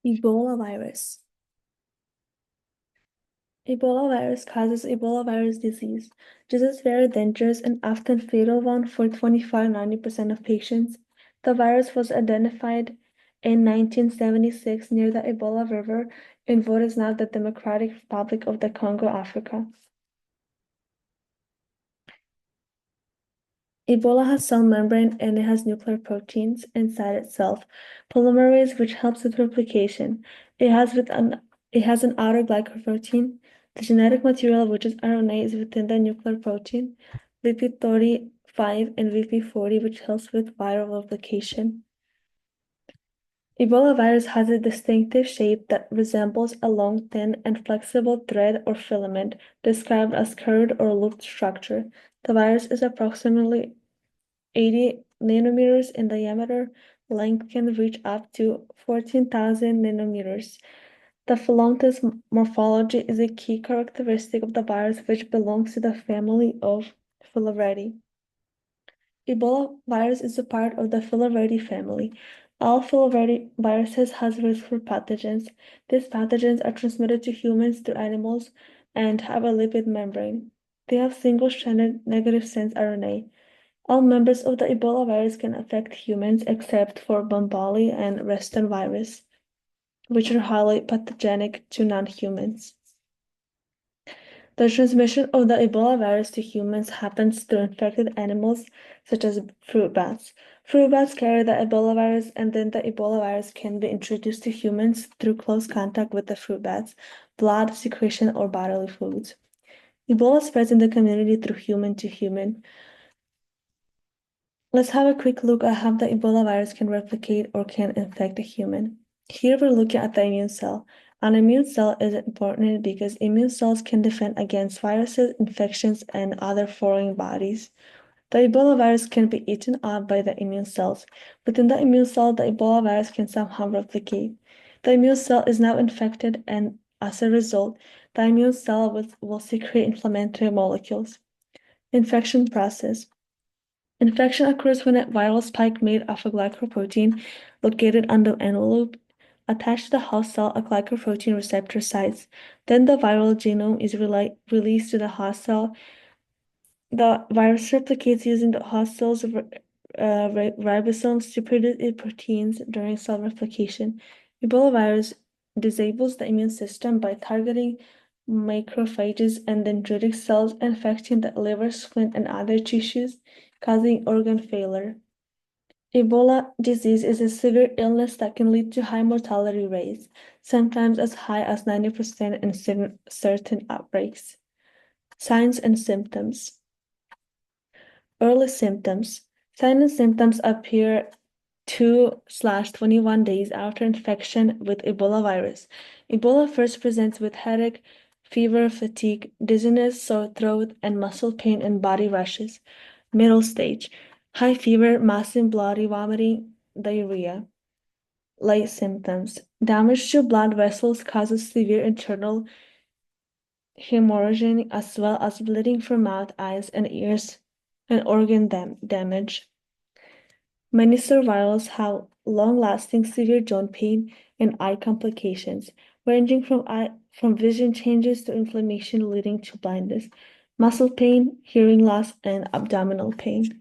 Ebola virus. Ebola virus causes Ebola virus disease. This is very dangerous and often fatal one for 25–90% of patients. The virus was identified in 1976 near the Ebola River in what is now the Democratic Republic of the Congo, Africa. Ebola has cell membrane and it has nuclear proteins inside itself, polymerase, which helps with replication. It has an outer glycoprotein. The genetic material, which is RNA, is within the nuclear protein, VP35 and VP40, which helps with viral replication. Ebola virus has a distinctive shape that resembles a long, thin, and flexible thread or filament, described as curved or looped structure. The virus is approximately 80 nanometers in diameter. Length can reach up to 14,000 nanometers. The filamentous morphology is a key characteristic of the virus, which belongs to the family of Filaridae. Ebola virus is a part of the Filaridae family. All Filaridae viruses has risk for pathogens. These pathogens are transmitted to humans through animals and have a lipid membrane. They have single-stranded negative sense RNA. All members of the Ebola virus can affect humans except for Bombali and Reston virus, which are highly pathogenic to non-humans. The transmission of the Ebola virus to humans happens through infected animals such as fruit bats. Fruit bats carry the Ebola virus, and then the Ebola virus can be introduced to humans through close contact with the fruit bats, blood, secretion, or bodily fluids. Ebola spreads in the community through human to human. Let's have a quick look at how the Ebola virus can replicate or can infect a human. Here we're looking at the immune cell. An immune cell is important because immune cells can defend against viruses, infections, and other foreign bodies. The Ebola virus can be eaten up by the immune cells. Within the immune cell, the Ebola virus can somehow replicate. The immune cell is now infected, and as a result, the immune cell will secrete inflammatory molecules. Infection process. Infection occurs when a viral spike made of a glycoprotein located on the envelope attached to the host cell, a glycoprotein receptor sites. Then the viral genome is released to the host cell. The virus replicates using the host cell's ribosomes to produce proteins during cell replication. Ebola virus disables the immune system by targeting macrophages and dendritic cells, infecting the liver, spleen, and other tissues, causing organ failure. Ebola disease is a severe illness that can lead to high mortality rates, sometimes as high as 90% in certain outbreaks. Signs and symptoms. Early symptoms. Signs and symptoms appear 2/21 days after infection with Ebola virus. Ebola first presents with headache, fever, fatigue, dizziness, sore throat, and muscle pain and body rashes. Middle stage. High fever, massive bloody vomiting, diarrhea. Late symptoms. Damage to blood vessels causes severe internal hemorrhaging as well as bleeding from mouth, eyes, and ears, and organ damage. Many survivors have long-lasting severe joint pain and eye complications, ranging from vision changes to inflammation leading to blindness, muscle pain, hearing loss, and abdominal pain.